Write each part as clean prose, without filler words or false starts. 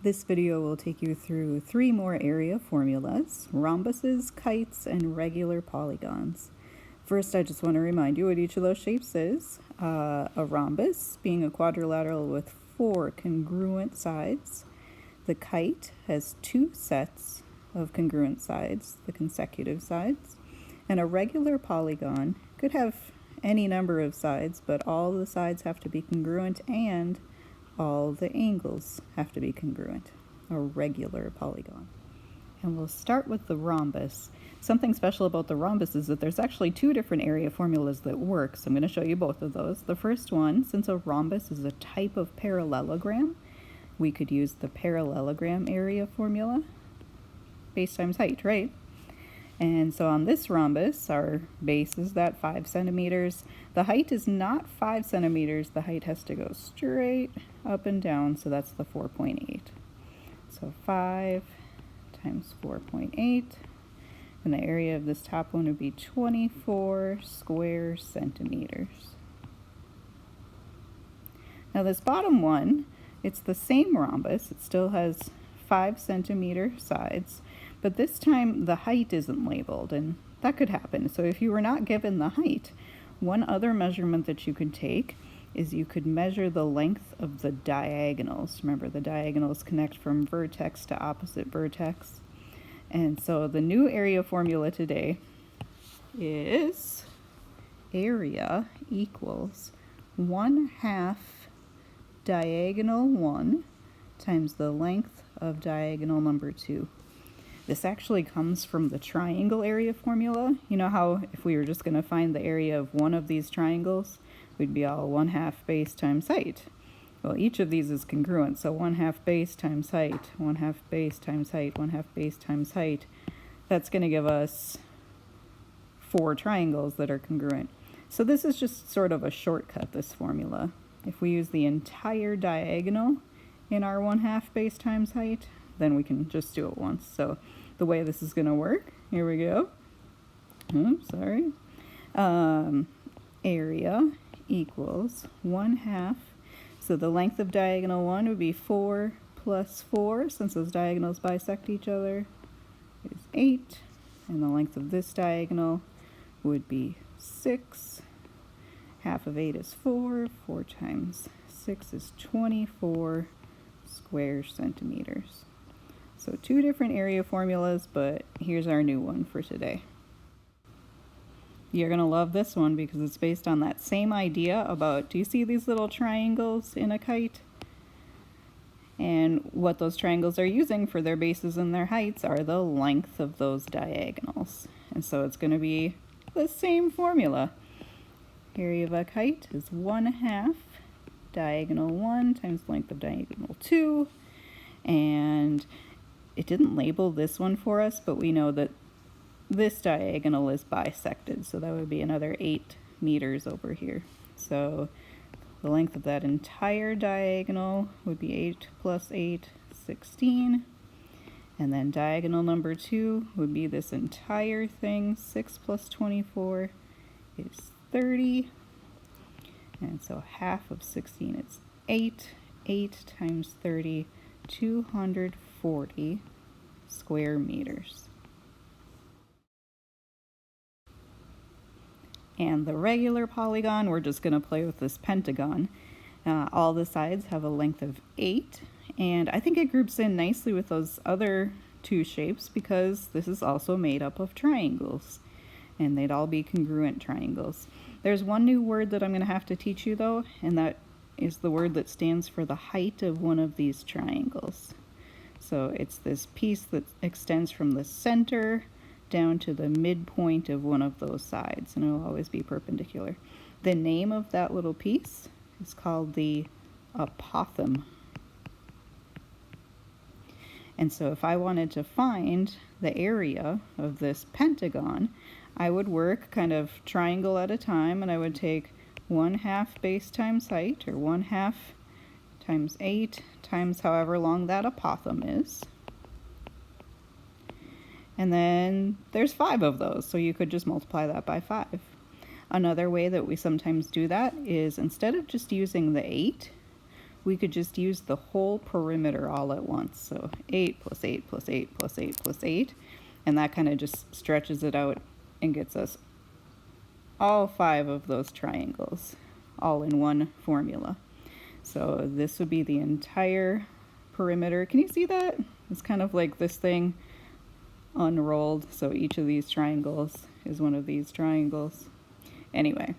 This video will take you through 3 more area formulas: rhombuses, kites, and regular polygons. First, I just want to remind you what each of those shapes is. A rhombus being a quadrilateral with 4 congruent sides. The kite has 2 sets of congruent sides, the consecutive sides. And a regular polygon could have any number of sides, but all the sides have to be congruent and all the angles have to be congruent, a regular polygon. And we'll start with the rhombus. Something special about the rhombus is that there's actually 2 different area formulas that work, so I'm going to show you both of those. The first one, since a rhombus is a type of parallelogram, we could use the parallelogram area formula, base times height, right? And so on this rhombus, our base is that 5 centimeters. The height is not 5 centimeters. The height has to go straight up and down, so that's the 4.8. So 5 times 4.8, and the area of this top one would be 24 square centimeters. Now this bottom one, it's the same rhombus. It still has 5 centimeter sides, but this time the height isn't labeled, and that could happen. So if you were not given the height, one other measurement that you could take is you could measure the length of the diagonals. Remember, the diagonals connect from vertex to opposite vertex. And so the new area formula today is area equals 1/2 diagonal 1 times the length of diagonal number 2. This actually comes from the triangle area formula. You know how if we were just going to find the area of one of these triangles, we'd be all 1/2 base times height. Well, each of these is congruent, so 1/2 base times height, 1/2 base times height, 1/2 base times height. That's going to give us 4 triangles that are congruent. So this is just sort of a shortcut, this formula. If we use the entire diagonal in our 1/2 base times height, then we can just do it once. So the way this is going to work, here we go. Area equals 1/2. So the length of diagonal 1 would be 4 plus 4, since those diagonals bisect each other, is 8. And the length of this diagonal would be 6. Half of 8 is 4. 4 times 6 is 24 square centimeters. So 2 different area formulas, but here's our new one for today. You're going to love this one because it's based on that same idea about, do you see these little triangles in a kite? And what those triangles are using for their bases and their heights are the length of those diagonals. And so it's going to be the same formula. Area of a kite is 1/2 diagonal 1 times length of diagonal 2. And it didn't label this one for us, but we know that this diagonal is bisected, so that would be another 8 meters over here. So the length of that entire diagonal would be 8 plus 8, 16. And then diagonal number 2 would be this entire thing. 6 plus 24 is 30. And so half of 16 is 8. 8 times 30, 240 square meters. And the regular polygon, we're just going to play with this pentagon. All the sides have a length of 8, and I think it groups in nicely with those other 2 shapes because this is also made up of triangles, and they'd all be congruent triangles. There's one new word that I'm going to have to teach you though, and that is the word that stands for the height of one of these triangles. So it's this piece that extends from the center down to the midpoint of one of those sides, and it will always be perpendicular. The name of that little piece is called the apothem. And so if I wanted to find the area of this pentagon, I would work kind of triangle at a time, and I would take 1/2 base times height, or 1/2 times 8 times however long that apothem is. And then there's 5 of those, so you could just multiply that by 5. Another way that we sometimes do that is instead of just using the 8, we could just use the whole perimeter all at once. So 8 plus 8 plus 8 plus 8 plus 8. And that kind of just stretches it out and gets us all 5 of those triangles all in one formula. So this would be the entire perimeter. Can you see that? It's kind of like this thing unrolled. So each of these triangles is one of these triangles. Anyway,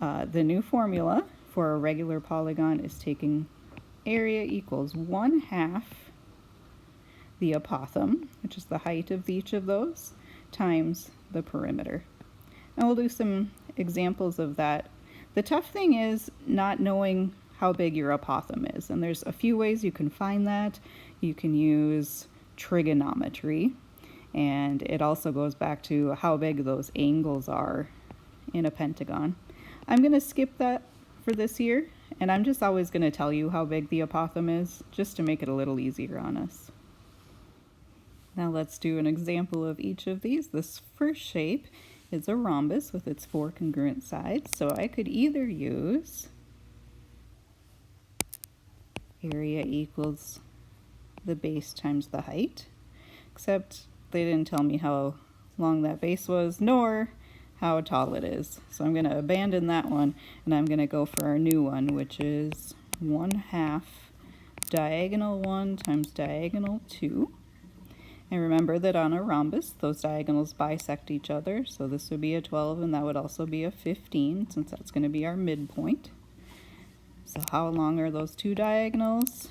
the new formula for a regular polygon is taking area equals 1/2 the apothem, which is the height of each of those, times the perimeter. And we'll do some examples of that. The tough thing is not knowing how big your apothem is, and there's a few ways you can find that. You can use trigonometry, and it also goes back to how big those angles are in a pentagon. I'm going to skip that for this year, and I'm just always going to tell you how big the apothem is, just to make it a little easier on us. Now let's do an example of each of these. This first shape is a rhombus with its 4 congruent sides, so I could either use area equals the base times the height, except they didn't tell me how long that base was, nor how tall it is. So I'm going to abandon that one, and I'm going to go for our new one, which is 1/2 diagonal 1 times diagonal 2. And remember that on a rhombus, those diagonals bisect each other, so this would be a 12, and that would also be a 15, since that's going to be our midpoint. So how long are those two diagonals?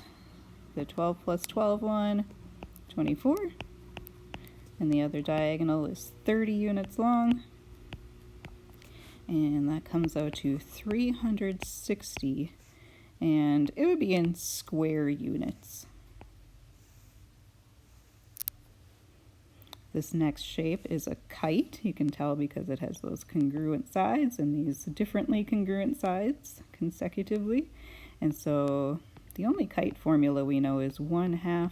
The 12 plus 12 one, 24. And the other diagonal is 30 units long. And that comes out to 360. And it would be in square units. This next shape is a kite. You can tell because it has those congruent sides and these differently congruent sides consecutively. And so the only kite formula we know is 1/2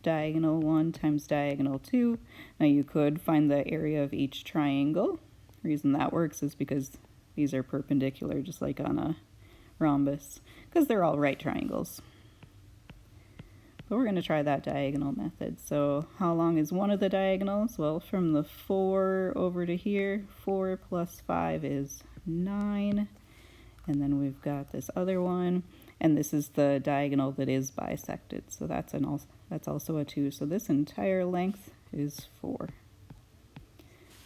diagonal 1 times diagonal 2. Now you could find the area of each triangle. The reason that works is because these are perpendicular, just like on a rhombus, because they're all right triangles. But we're going to try that diagonal method. So how long is one of the diagonals? Well, from the 4 over to here, 4 plus 5 is 9. And then we've got this other one, and this is the diagonal that is bisected. So that's also a 2. So this entire length is 4.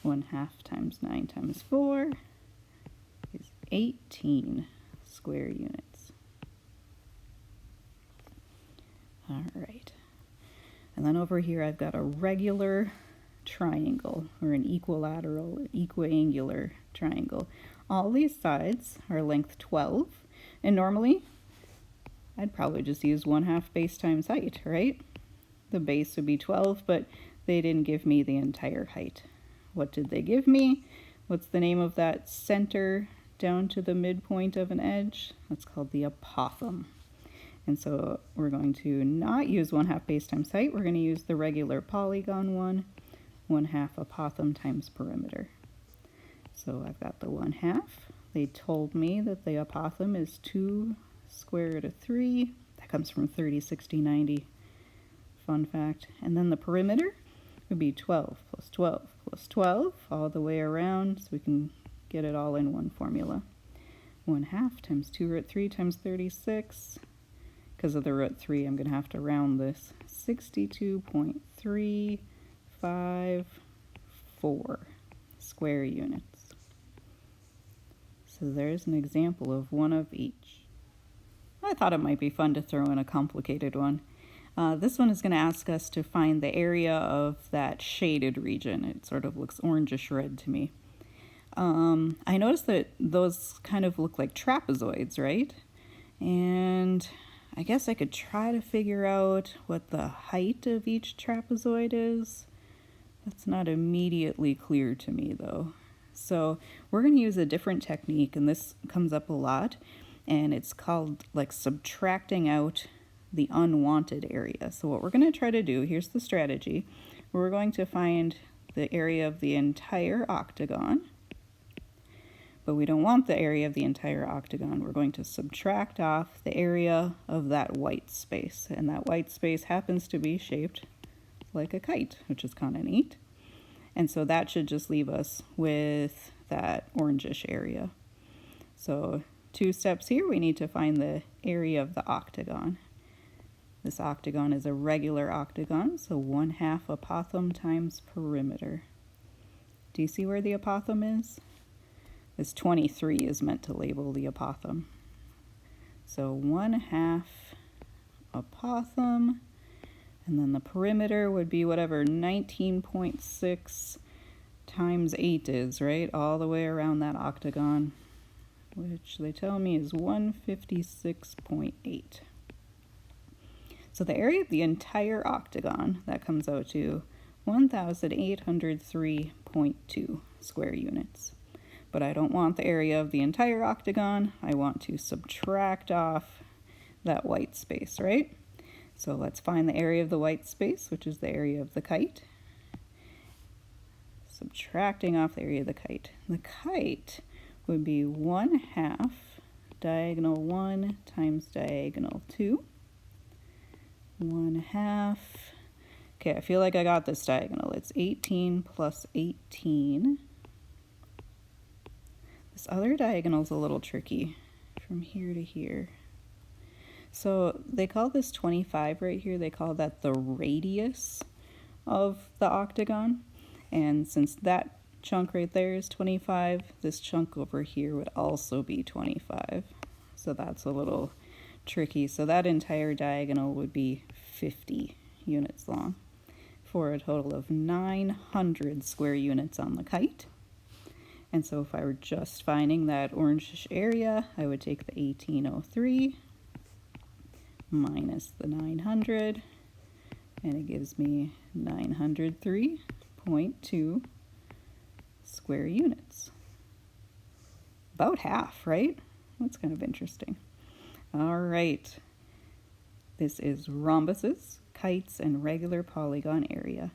1/2 times 9 times 4 is 18 square units. All right, and then over here I've got a regular triangle, or an equilateral, equiangular triangle. All these sides are length 12, and normally I'd probably just use 1/2 base times height, right? The base would be 12, but they didn't give me the entire height. What did they give me? What's the name of that center down to the midpoint of an edge? That's called the apothem. And so we're going to not use 1/2 base times height. We're going to use the regular polygon one, 1/2 apothem times perimeter. So I've got the 1/2. They told me that the apothem is 2 square root of 3. That comes from 30, 60, 90. Fun fact. And then the perimeter would be 12 plus 12 plus 12 all the way around, so we can get it all in one formula. 1/2 times 2 root 3 times 36. Because of the root 3, I'm going to have to round this. 62.354 square units. So there's an example of one of each. I thought it might be fun to throw in a complicated one. This one is going to ask us to find the area of that shaded region. It sort of looks orangish red to me. I noticed that those kind of look like trapezoids, right? And I guess I could try to figure out what the height of each trapezoid is. That's not immediately clear to me though. So we're going to use a different technique, and this comes up a lot, and it's called like subtracting out the unwanted area. So what we're going to try to do, here's the strategy. We're going to find the area of the entire octagon. but we don't want the area of the entire octagon. We're going to subtract off the area of that white space, and that white space happens to be shaped like a kite, which is kind of neat. And so that should just leave us with that orangish area. So 2 steps here, we need to find the area of the octagon. This octagon is a regular octagon, so 1/2 apothem times perimeter. Do you see where the apothem is? This 23 is meant to label the apothem. So 1/2 apothem, and then the perimeter would be whatever 19.6 times 8 is, right? All the way around that octagon, which they tell me is 156.8. So the area of the entire octagon, that comes out to 1,803.2 square units. But I don't want the area of the entire octagon. I want to subtract off that white space, right? So let's find the area of the white space, which is the area of the kite. Subtracting off the area of the kite. The kite would be 1/2 diagonal 1 times diagonal 2. 1/2. Okay, I feel like I got this diagonal. It's 18 plus 18. This other diagonal is a little tricky from here to here. So they call this 25 right here. They call that the radius of the octagon. And since that chunk right there is 25, this chunk over here would also be 25. So that's a little tricky. So that entire diagonal would be 50 units long for a total of 900 square units on the kite. And so if I were just finding that orangish area, I would take the 1803 minus the 900, and it gives me 903.2 square units. About half, right? That's kind of interesting. All right. This is rhombuses, kites, and regular polygon area.